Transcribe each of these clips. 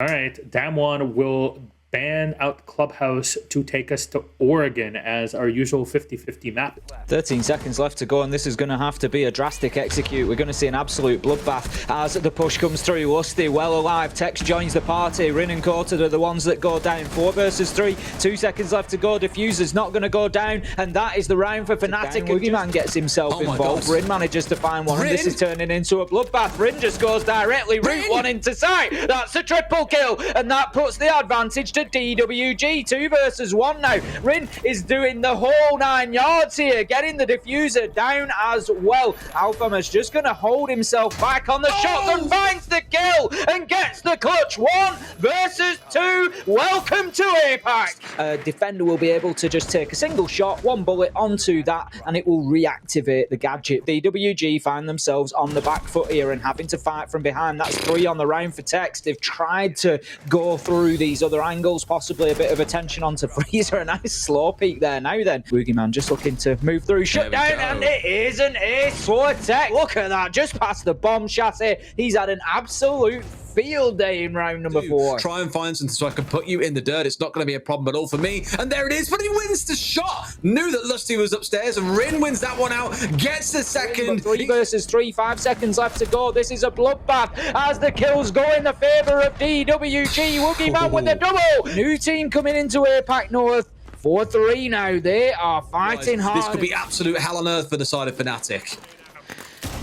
All right, Damwon will ban out Clubhouse to take us to Oregon as our usual 50-50 map. 13 seconds left to go, and this is going to have to be a drastic execute. We're going to see an absolute bloodbath as the push comes through. Lusty well alive. Tex joins the party. Rin and Quartered are the ones that go down. 4 versus 3. 2 seconds left to go. Diffuser's not going to go down, and that is the round for Fnatic. Boogeyman gets himself involved. Rin manages to find one, and this is turning into a bloodbath. Rin just goes directly. Route 1 into sight. That's a triple kill, and that puts the advantage to DWG. 2 versus 1 now. Rin is doing the whole 9 yards here, getting the diffuser down as well. Alphama's just going to hold himself back on the shotgun, finds the kill and gets the clutch. 1 versus 2. Welcome to APAC. Defender will be able to just take a single shot, 1 bullet onto that, and it will reactivate the gadget. DWG find themselves on the back foot here and having to fight from behind. That's 3 on the round for Tex. They've tried to go through these other angles, possibly a bit of attention onto Freezer. A nice slow peek there now then. Boogeyman just looking to move through. Shut down, and it is an ace for Tex. Look at that, just past the bomb chassis. He's had an absolute field day in round number 4. Try and find something so I can put you in the dirt. It's not going to be a problem at all for me. And there it is, but he wins the shot. Knew that Lusty was upstairs, and Rin wins that one out. Gets the second. 3 versus 3, 5 seconds left to go. This is a bloodbath as the kills go in the favor of DWG. Woogieman with the double. New team coming into APAC North. 4-3 now. They are fighting hard. This could be absolute hell on earth for the side of Fnatic.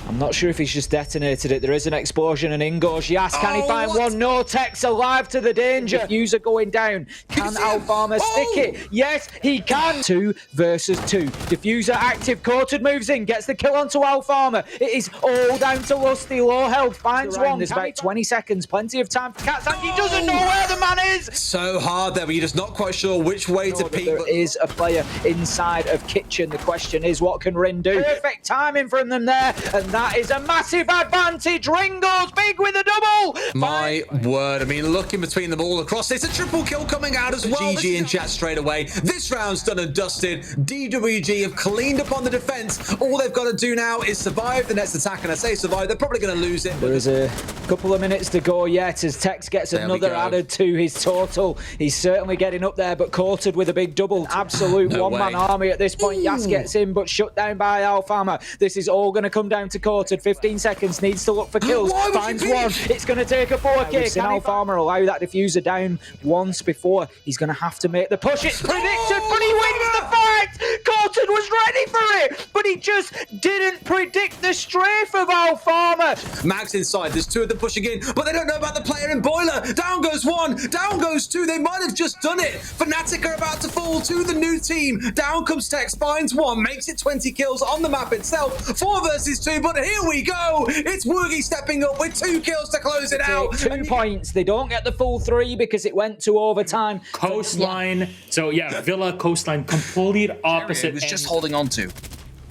I'm not sure if he's just detonated it. There is an explosion, and in goes Yas. Can he find one? No. Tex alive to the danger. Diffuser going down. Can Alphama stick it? Yes, he can. 2 versus 2. Diffuser active. Quartered moves in, gets the kill onto Alphama. It is all down to Lusty. Low health. Finds one. There's about 20 seconds. Plenty of time for Cats, and he doesn't know where the man is. So hard there, but you're just not quite sure which way to peek. There is a player inside of Kitchen. The question is, what can Rin do? Perfect timing from them there, and that is a massive advantage. Ring goes big with a double. My word. I mean, looking between them all across. It's a triple kill coming out as well. GG in chat straight away. This round's done and dusted. DWG have cleaned up on the defense. All they've got to do now is survive the next attack. And I say survive, they're probably going to lose it. There is a couple of minutes to go yet as Tex gets another added to his total. He's certainly getting up there, but Quartered with a big double. Absolute one-man army at this point. Yas gets in, but shut down by Alphama. This is all going to come down to Quartered. 15 seconds, needs to look for kills. Finds one. It's going to take a 4K. Can Alphama allow that diffuser down once before? He's going to have to make the push. It's predicted, but he wins the fight. Quartered was ready for it, but he just didn't predict the strafe of Alphama. Max inside. There's 2 of them pushing in, but they don't know about the player in Boiler. Down goes 1. Down goes 2. They might have just done it. Fnatic are about to fall to the new team. Down comes Tex. Finds 1. Makes it 20 kills on the map itself. 4 versus 2, but here we go. It's Woogie stepping up with 2 kills to close it out. 2 points. They don't get the full 3 because it went to overtime. Coastline. So yeah, Villa, Coastline, complete opposite. It was just holding on to.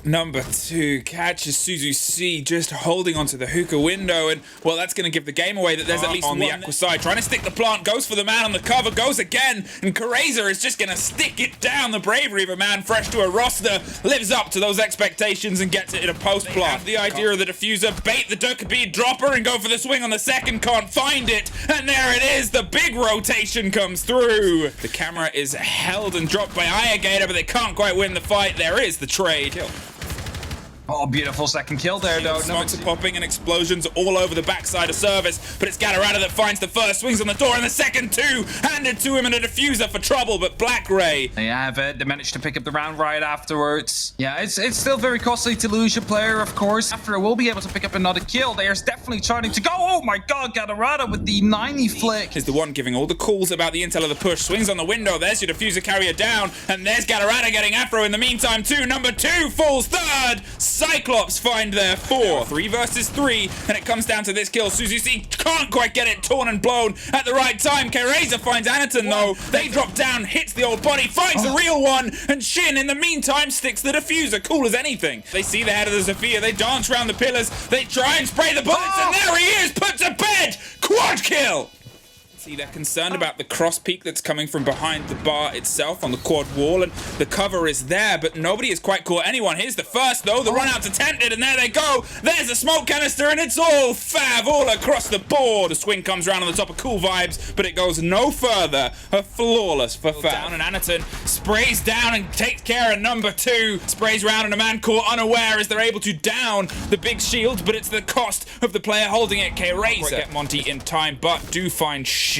Number 2 catches SiegeGG just holding onto the hookah window, and well, that's going to give the game away that there's at least on the Aqua side. Trying to stick the plant, goes for the man on the cover, goes again, and Kareza is just going to stick it down. The bravery of a man fresh to a roster lives up to those expectations and gets it in a post plant. The idea of the diffuser, bait the Dokkaebi dropper and go for the swing on the second, can't find it, and there it is. The big rotation comes through. The camera is held and dropped by Ayagator, but they can't quite win the fight. There is the trade. Oh, beautiful second kill there, though. Smokes are popping and explosions all over the backside of Service, but it's Galarada that finds the first, swings on the door, and the second 2 handed to him, and a diffuser for trouble, but Black Ray. They have it. They managed to pick up the round right afterwards. Yeah, it's still very costly to lose your player, of course. After we'll be able to pick up another kill. There's definitely starting to go. Oh my god, Galarada with the 90 flick. Is the one giving all the calls about the intel of the push. Swings on the window. There's your diffuser carrier down, and there's Galarada getting Afro in the meantime too. Number 2 falls 3rd. Cyclops find their 4. 3 versus 3, and it comes down to this kill. SiegeGG can't quite get it torn and blown at the right time. Kareza finds Anaton though. They drop down, hits the old body, finds the real one, and Shin in the meantime sticks the diffuser. Cool as anything. They see the head of the Zofia. They dance around the pillars. They try and spray the bullets, and there he is, put to bed. Quad kill. See, they're concerned about the cross peak that's coming from behind the bar itself on the quad wall, and the cover is there, but nobody has quite caught anyone. Here's the first, though. The run out's attempted, and there they go. There's a smoke canister, and it's all fav all across the board. The swing comes around on the top of Cool Vibes, but it goes no further. A flawless for fav. Down, and Anaton sprays down and takes care of number 2. Sprays round, and a man caught unaware as they're able to down the big shield, but it's the cost of the player holding it. K-Razor get Monty in time, but do find Shin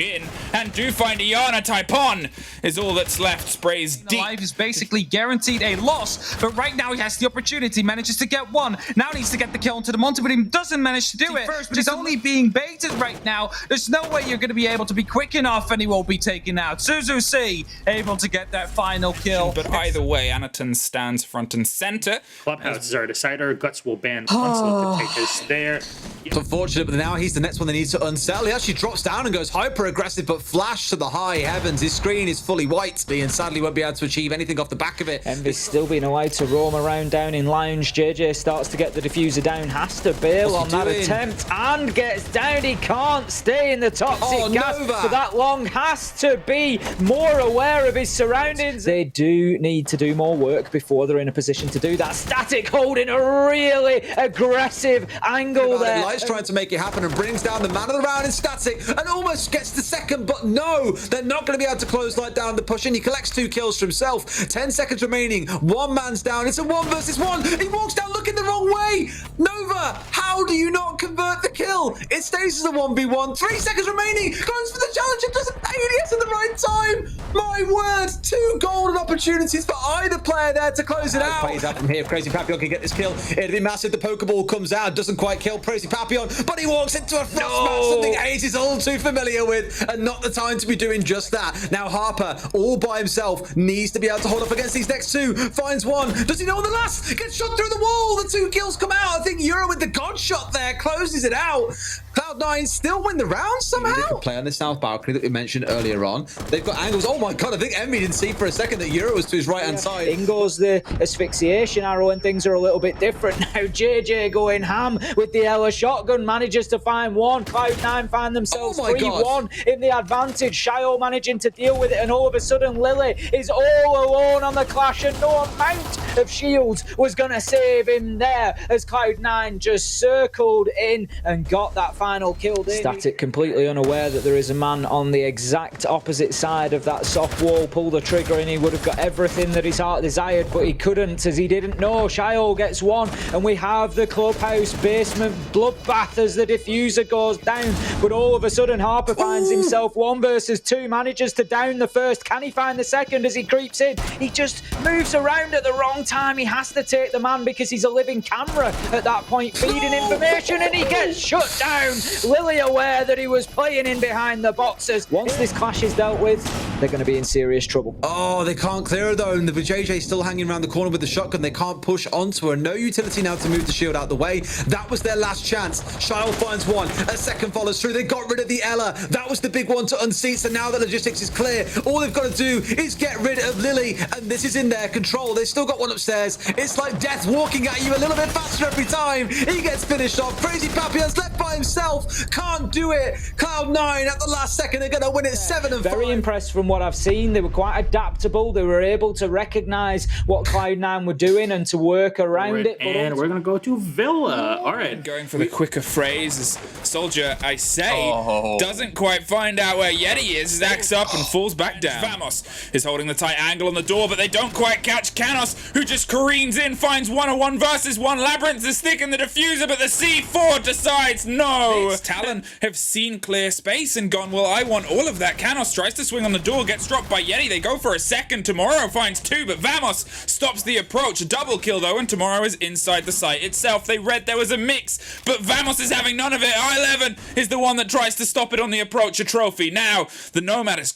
and do find Iana. Taipon is all that's left. Sprays deep. Alive is basically guaranteed a loss, but right now he has the opportunity, manages to get one. Now needs to get the kill onto the Monty, but he doesn't manage to do it. First, but he's only being baited right now. There's no way you're going to be able to be quick enough, and he won't be taken out. SiegeGG able to get that final kill. But either way, Anaton stands front and center. Clubhouse is our decider. Guts will ban Console to take us there. It's unfortunate, but now he's the next one that needs to unsettle. He actually drops down and goes hyper aggressive, but flash to the high heavens. His screen is fully white, and sadly won't be able to achieve anything off the back of it. Envy's still being allowed to roam around down in lounge. JJ starts to get the diffuser down, has to bail on that attempt and gets down. He can't stay in the toxic gas for that long, has to be more aware of his surroundings. They do need to do more work before they're in a position to do that. Static holding a really aggressive angle there. Light's trying to make it happen and brings down the man of the round in Static and almost gets the second, but no, they're not going to be able to close Light down the push, and he collects 2 kills for himself. 10 seconds remaining, 1 man's down. It's a 1 versus 1. He walks down looking the wrong way. Nova, how do you not convert the kill? It stays as a 1v1. 3 seconds remaining, goes for the challenge and doesn't pay it at the right time. My word, 2 golden opportunities for either player there to close it out. Plays out from here. Crazy Papillon can get this kill. It'd be massive. The Pokeball comes out, doesn't quite kill Crazy Papillon, but he walks into a frostmatch, something Ace is all too familiar with, and not the time to be doing just that. Now Harper, all by himself, needs to be able to hold up against these next 2. Finds 1. Does he know on the last? Gets shot through the wall. The 2 kills come out. I think Euro with the god shot there closes it out. Cloud9 still win the round somehow. They could play on the south balcony that we mentioned earlier on. They've got angles. Oh my god, I think Envy didn't see for a second that Euro was to his right-hand side. In goes the asphyxiation arrow, and things are a little bit different now. JJ going ham with the Ella shotgun, manages to find 1. Cloud9 find themselves 3-1 in the advantage. Shio managing to deal with it, and all of a sudden Lily is all alone on the clash, and no amount of shields was going to save him there as Cloud9 just circled in and got that final kill. Static completely unaware that there is a man on the exact opposite side of that soft wall. Pull the trigger and he would have got everything that his heart desired, but he couldn't, as he didn't know. Shio gets 1, and we have the Clubhouse basement bloodbath as the diffuser goes down, but all of a sudden Harper finds himself 1 versus 2, manages to down the first. Can he find the second as he creeps in? He just moves around at the wrong time. He has to take the man because he's a living camera at that point, feeding information, and he gets shut down. Lily aware that he was playing in behind the boxes. Once this clash is dealt with, they're going to be in serious trouble. Oh, they can't clear her though, and the JJ still hanging around the corner with the shotgun. They can't push onto her. No utility now to move the shield out the way. That was their last chance. Shile finds 1. A second follows through. They got rid of the Ella. That was the big one to unseat, so now the logistics is clear. All they've got to do is get rid of Lily, and this is in their control. They've still got 1 upstairs. It's like death walking at you a little bit faster every time. He gets finished off. Crazy Papillon's left by himself. Can't do it. Cloud9 at the last second. They're going to win it 7-5. Very impressed from what I've seen. They were quite adaptable. They were able to recognize what Cloud9 were doing and to work around it. And we're going to go to Villa. All right. Going for the quicker phrase as Soldier, I say, doesn't quite find out where Yeti is. His axe up and falls back down. Vamos is holding the tight angle on the door, but they don't quite catch Kanos, who just careens in, finds 1-on-1 versus 1. Labyrinth is sticking the diffuser, but the C4 decides no. Talon have seen clear space and gone, well, I want all of that. Kanos tries to swing on the door, gets dropped by Yeti. They go for a second. Tomorrow finds 2, but Vamos stops the approach. A double kill, though, and Tomorrow is inside the site itself. They read there was a mix, but Vamos is having none of it. I11 is the one that tries to stop it on the approach. A trophy. Now, the Nomad is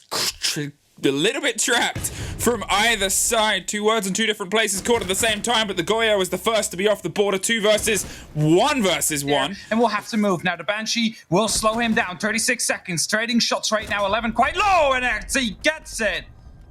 a little bit trapped from either side. 2 words in 2 different places caught at the same time, but the Goyo was the first to be off the border. 2 versus 1 versus 1. And we'll have to move. Now the Banshee will slow him down. 36 seconds. Trading shots right now. 11 quite low, and he gets it.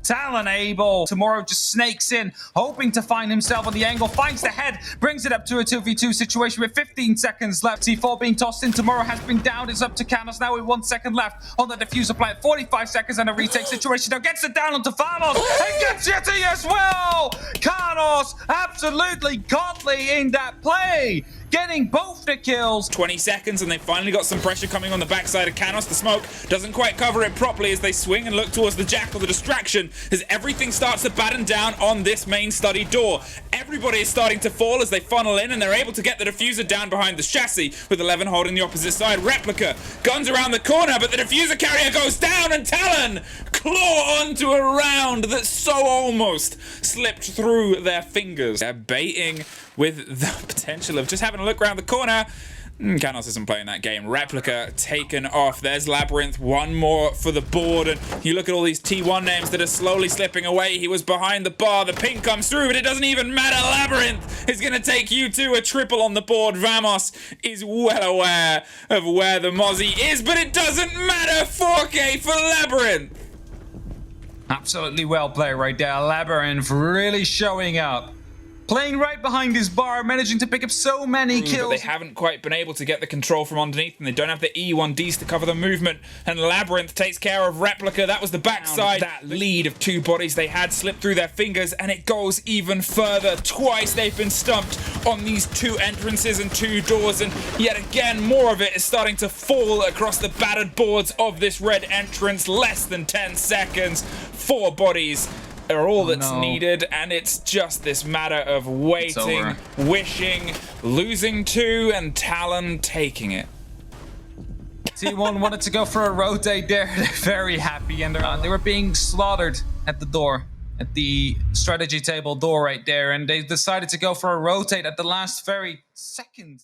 Talon able. Tomorrow just snakes in, hoping to find himself on the angle, finds the head, brings it up to a 2v2 situation with 15 seconds left. C4 being tossed in. Tomorrow has been down. It's up to Kanos now with 1 second left on the diffuser plant. 45 seconds and a retake situation. Now gets it down onto Alphama and gets Yeti as well. Kanos absolutely godly in that play, getting both the kills. 20 seconds and they finally got some pressure coming on the backside of Kanos. The smoke doesn't quite cover it properly as they swing and look towards the Jackal. The distraction as everything starts to batten down on this main study door. Everybody is starting to fall as they funnel in and they're able to get the diffuser down behind the chassis with 11 holding the opposite side. Replica guns around the corner, but the diffuser carrier goes down and Talon claw onto a round that so almost slipped through their fingers. They're baiting with the potential of just having a look around the corner. Kanos isn't playing that game. Replica taken off. There's Labyrinth. One more for the board. And you look at all these T1 names that are slowly slipping away. He was behind the bar. The ping comes through, but it doesn't even matter. Labyrinth is going to take you to a triple on the board. Vamos is well aware of where the Mozzie is, but it doesn't matter. 4K for Labyrinth. Absolutely well played right there. Labyrinth really showing up. Playing right behind his bar, managing to pick up so many kills. But they haven't quite been able to get the control from underneath, and they don't have the E1Ds to cover the movement. And Labyrinth takes care of Replica. That was the backside. That lead of 2 bodies they had slipped through their fingers, and it goes even further. Twice they've been stumped on these 2 entrances and 2 doors, and yet again, more of it is starting to fall across the battered boards of this red entrance. Less than 10 seconds. 4 bodies are all that's needed, and it's just this matter of waiting, wishing, losing 2, and Talon taking it. T1 wanted to go for a rotate there. They're very happy, and they were being slaughtered at the door, at the strategy table door right there, and they decided to go for a rotate at the last very second.